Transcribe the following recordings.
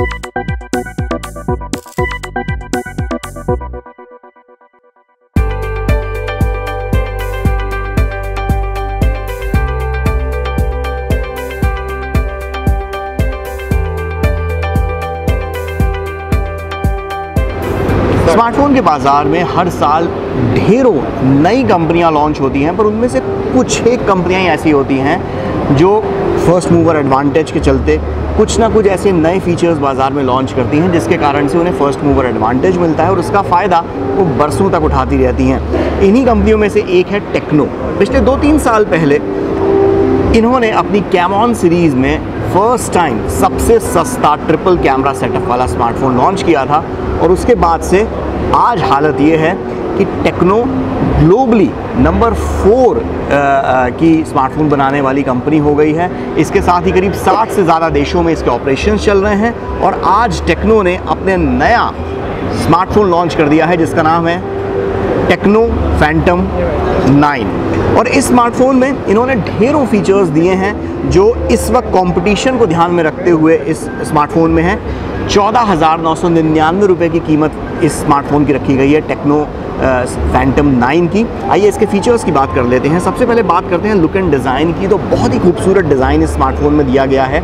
Smartphone के बाज़ार में हर साल ढेरों नई कंपनियां लॉन्च होती हैं, पर उनमें से कुछ एक कंपनियां ऐसी होती हैं जो फर्स्ट मूवर एडवांटेज के चलते कुछ ना कुछ ऐसे नए फीचर्स बाज़ार में लॉन्च करती हैं, जिसके कारण से उन्हें फर्स्ट मूवर एडवांटेज मिलता है और उसका फ़ायदा वो बरसों तक उठाती रहती हैं। इन्हीं कंपनियों में से एक है टेक्नो। पिछले 2-3 साल पहले इन्होंने अपनी कैमॉन सीरीज़ में फर्स्ट टाइम सबसे सस्ता ट्रिपल कैमरा सेटअप वाला स्मार्टफोन लॉन्च किया था, और उसके बाद से आज हालत ये है कि टेक्नो ग्लोबली नंबर 4 की स्मार्टफोन बनाने वाली कंपनी हो गई है। इसके साथ ही करीब 60 से ज़्यादा देशों में इसके ऑपरेशंस चल रहे हैं, और आज टेक्नो ने अपने नया स्मार्टफोन लॉन्च कर दिया है जिसका नाम है टेक्नो फैंटम 9। और इस स्मार्टफोन में इन्होंने ढेरों फीचर्स दिए हैं जो इस वक्त कंपटीशन को ध्यान में रखते हुए इस स्मार्टफोन में है। 14,999 रुपये की कीमत इस स्मार्टफोन की रखी गई है टेक्नो फैंटम 9 की। आइए इसके फीचर्स की बात कर लेते हैं। सबसे पहले बात करते हैं लुक एंड डिज़ाइन की। तो बहुत ही खूबसूरत डिज़ाइन इस स्मार्टफोन में दिया गया है।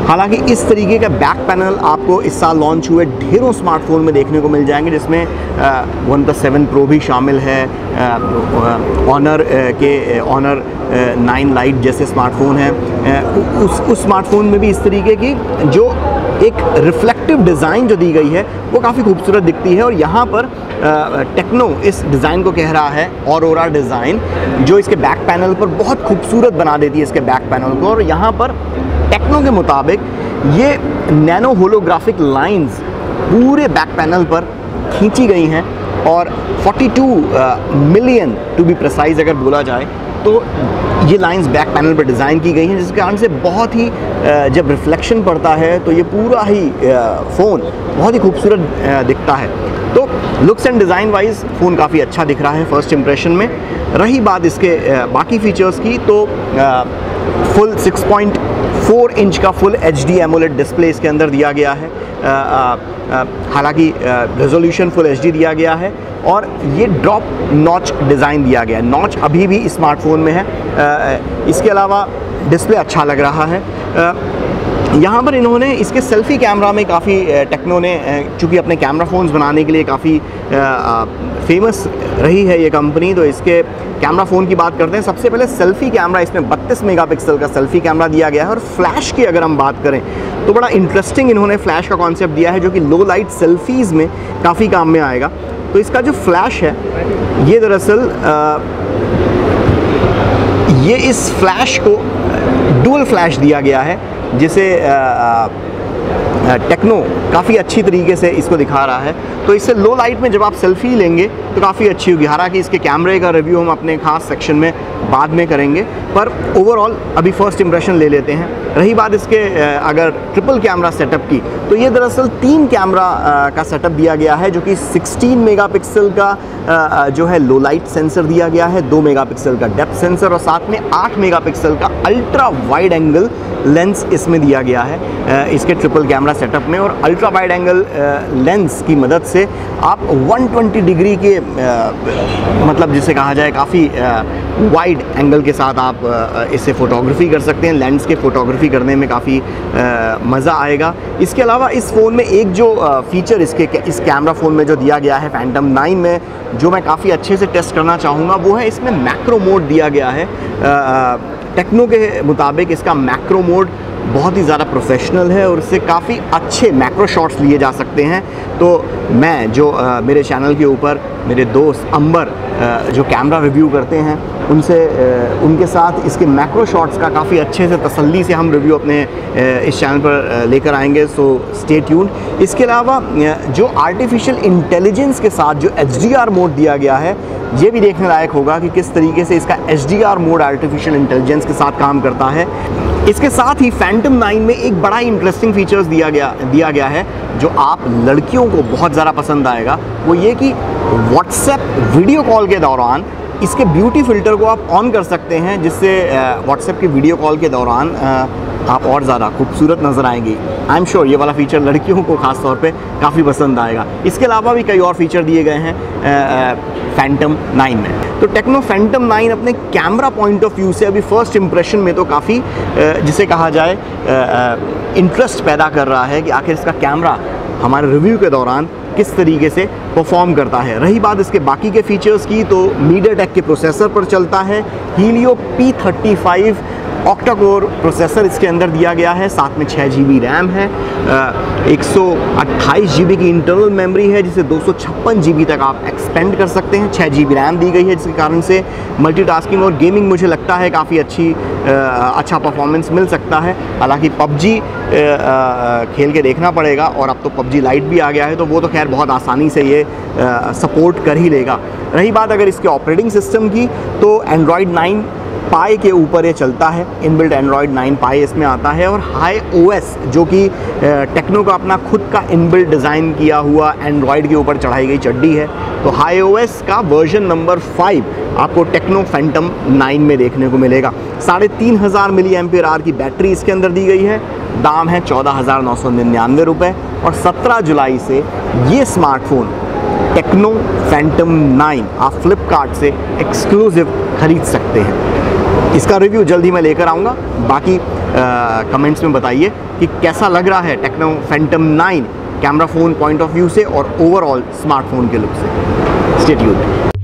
हालांकि इस तरीके का बैक पैनल आपको इस साल लॉन्च हुए ढेरों स्मार्टफोन में देखने को मिल जाएंगे, जिसमें OnePlus 7 Pro भी शामिल है, ऑनर 9 लाइट जैसे स्मार्टफोन हैं। उस स्मार्टफोन में भी इस तरीके की जो एक रिफ्लेक्टिव डिज़ाइन जो दी गई है वो काफ़ी खूबसूरत दिखती है। और यहाँ पर टेक्नो इस डिज़ाइन को कह रहा है ऑरोरा डिज़ाइन, जो इसके बैक पैनल पर बहुत खूबसूरत बना देती है इसके बैक पैनल को। और यहाँ पर टेक्नो के मुताबिक ये नैनो होलोग्राफिक लाइंस पूरे बैक पैनल पर खींची गई हैं, और 42 मिलियन टू बी प्रिसाइज अगर बोला जाए तो ये लाइंस बैक पैनल पर डिज़ाइन की गई हैं, जिसके कारण से बहुत ही जब रिफ्लेक्शन पड़ता है तो ये पूरा ही फ़ोन बहुत ही खूबसूरत दिखता है। तो looks and design wise phone काफ़ी अच्छा दिख रहा है फर्स्ट इंप्रेशन में। रही बात इसके बाकी फ़ीचर्स की, तो फुल 6.4 इंच का फुल HD AMOLED डिस्प्ले इसके अंदर दिया गया है। हालांकि रेजोल्यूशन फुल HD दिया गया है, और ये ड्रॉप नॉच डिज़ाइन दिया गया है। नॉच अभी भी स्मार्टफोन में है। इसके अलावा डिस्प्ले अच्छा लग रहा है। यहाँ पर इन्होंने इसके सेल्फ़ी कैमरा में काफ़ी टेक्नो ने, चूँकि अपने कैमरा फ़ोन्स बनाने के लिए काफ़ी फेमस रही है ये कंपनी, तो इसके कैमरा फ़ोन की बात करते हैं। सबसे पहले सेल्फ़ी कैमरा इसमें 32 मेगापिक्सल का सेल्फ़ी कैमरा दिया गया है। और फ्लैश की अगर हम बात करें तो बड़ा इंटरेस्टिंग इन्होंने फ्लैश का कॉन्सेप्ट दिया है, जो कि लो लाइट सेल्फ़ीज़ में काफ़ी काम में आएगा। तो इसका जो फ्लैश है ये दरअसल ये इस फ्लैश को डुअल फ्लैश दिया गया है, जिसे टेक्नो काफ़ी अच्छी तरीके से इसको दिखा रहा है। तो इससे लो लाइट में जब आप सेल्फ़ी लेंगे तो काफ़ी अच्छी होगी। हालांकि इसके कैमरे का रिव्यू हम अपने खास सेक्शन में बाद में करेंगे, पर ओवरऑल अभी फर्स्ट इंप्रेशन ले लेते हैं। रही बात इसके अगर ट्रिपल कैमरा सेटअप की, तो ये दरअसल 3 कैमरा का सेटअप दिया गया है, जो कि 16 मेगापिक्सल का जो है लो लाइट सेंसर दिया गया है, 2 मेगापिक्सल का डेप्थ सेंसर, और साथ में 8 मेगापिक्सल का अल्ट्रा वाइड एंगल लेंस इसमें दिया गया है इसके ट्रिपल कैमरा सेटअप में। और अल्ट्रा वाइड एंगल लेंस की मदद से आप 120 डिग्री के मतलब जिसे कहा जाए काफ़ी वाइड एंगल के साथ आप इससे फ़ोटोग्राफी कर सकते हैं। लेंस के फ़ोटोग्राफी करने में काफ़ी मज़ा आएगा। इसके अलावा इस फ़ोन में एक जो फ़ीचर इस कैमरा फ़ोन में जो दिया गया है फैंटम 9 में, जो मैं काफ़ी अच्छे से टेस्ट करना चाहूँगा, वो है इसमें मैक्रो मोड दिया गया है। टेक्नो के मुताबिक इसका मैक्रो मोड बहुत ही ज़्यादा प्रोफेशनल है और इससे काफ़ी अच्छे मैक्रो शॉट्स लिए जा सकते हैं। तो मैं जो मेरे चैनल के ऊपर मेरे दोस्त अंबर जो कैमरा रिव्यू करते हैं उनके साथ इसके मैक्रो शॉट्स का काफ़ी अच्छे से तसल्ली से हम रिव्यू अपने इस चैनल पर लेकर आएंगे, सो स्टे ट्यून्ड। इसके अलावा जो आर्टिफिशियल इंटेलिजेंस के साथ जो HDR मोड दिया गया है, ये भी देखने लायक होगा कि किस तरीके से इसका HDR मोड आर्टिफिशियल इंटेलिजेंस के साथ काम करता है। इसके साथ ही फैंटम 9 में एक बड़ा इंटरेस्टिंग फीचर्स दिया गया है जो आप लड़कियों को बहुत ज़्यादा पसंद आएगा। वो ये कि व्हाट्सएप वीडियो कॉल के दौरान इसके ब्यूटी फ़िल्टर को आप ऑन कर सकते हैं, जिससे व्हाट्सएप की वीडियो कॉल के दौरान आप और ज़्यादा खूबसूरत नज़र आएंगे। आई एम श्योर ये वाला फ़ीचर लड़कियों को ख़ास तौर पे काफ़ी पसंद आएगा। इसके अलावा भी कई और फीचर दिए गए हैं फैंटम 9 में। तो टेक्नो फैंटम 9 अपने कैमरा पॉइंट ऑफ व्यू से अभी फर्स्ट इंप्रेशन में तो काफ़ी जिसे कहा जाए इंटरेस्ट पैदा कर रहा है कि आखिर इसका कैमरा हमारे रिव्यू के दौरान किस तरीके से परफॉर्म करता है। रही बात इसके बाकी के फीचर्स की, तो MediaTek के प्रोसेसर पर चलता है। Helio P35 octa core processor इसके अंदर दिया गया है, साथ में 6 GB रैम है, 128 GB की इंटरनल मेमोरी है, जिसे 256 GB तक आप एक्सपेंड कर सकते हैं। 6 GB रैम दी गई है, जिसके कारण से मल्टीटास्किंग और गेमिंग मुझे लगता है काफ़ी अच्छा परफॉर्मेंस मिल सकता है। हालांकि PUBG खेल के देखना पड़ेगा, और अब तो PUBG लाइट भी आ गया है, तो वो तो खैर बहुत आसानी से ये सपोर्ट कर ही लेगा। रही बात अगर इसके ऑपरेटिंग सिस्टम की, तो Android 9 पाई के ऊपर ये चलता है। इनबिल्ट Android 9 पाई इसमें आता है, और हाई OS जो कि टेक्नो का अपना खुद का इनबिल्ट डिज़ाइन किया हुआ एंड्रॉयड के ऊपर चढ़ाई गई चड्डी है। तो हाई OS का वर्जन नंबर 5 आपको टेक्नो फैंटम 9 में देखने को मिलेगा। 3500 mAh की बैटरी इसके अंदर दी गई है। दाम है 14,999 रुपये, और 17 जुलाई से ये स्मार्टफोन टेक्नो फैंटम 9 आप फ्लिपकार्ट से एक्सक्लूसिव खरीद सकते हैं। इसका रिव्यू जल्दी मैं लेकर आऊँगा। बाकी कमेंट्स में बताइए कि कैसा लग रहा है techno Phantom 9 camera phone point of view से और ओवरऑल स्मार्टफोन के लुक से। Stay tuned.